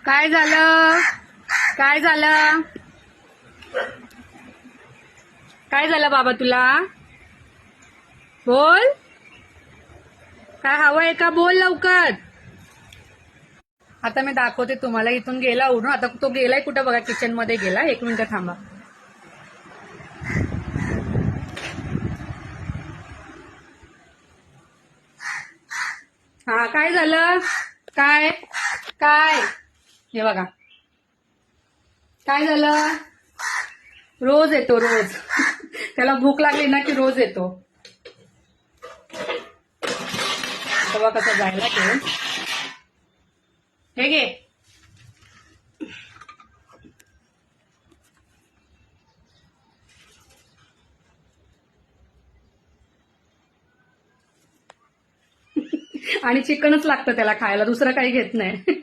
काय झालं? काय झालं? काय झालं बाबा तुला? बोल. काय हवंय का? बोल लवकर. आता मी दाखवते तुम्हाला. इथून गेला उडून. आता तो गेलाय कुठं बघा, किचन मध्ये गेला. 1 मिनिट थांबा. हा, काय झालं? काय काय हे बघा. काय झालं? रोज येतो रोज. त्याला भूक लागली ना की रोज येतो. तेव्हा कसं जायला घेऊन. हे घे. आणि चिकनच लागतं त्याला खायला, दुसरं काही घेत नाही.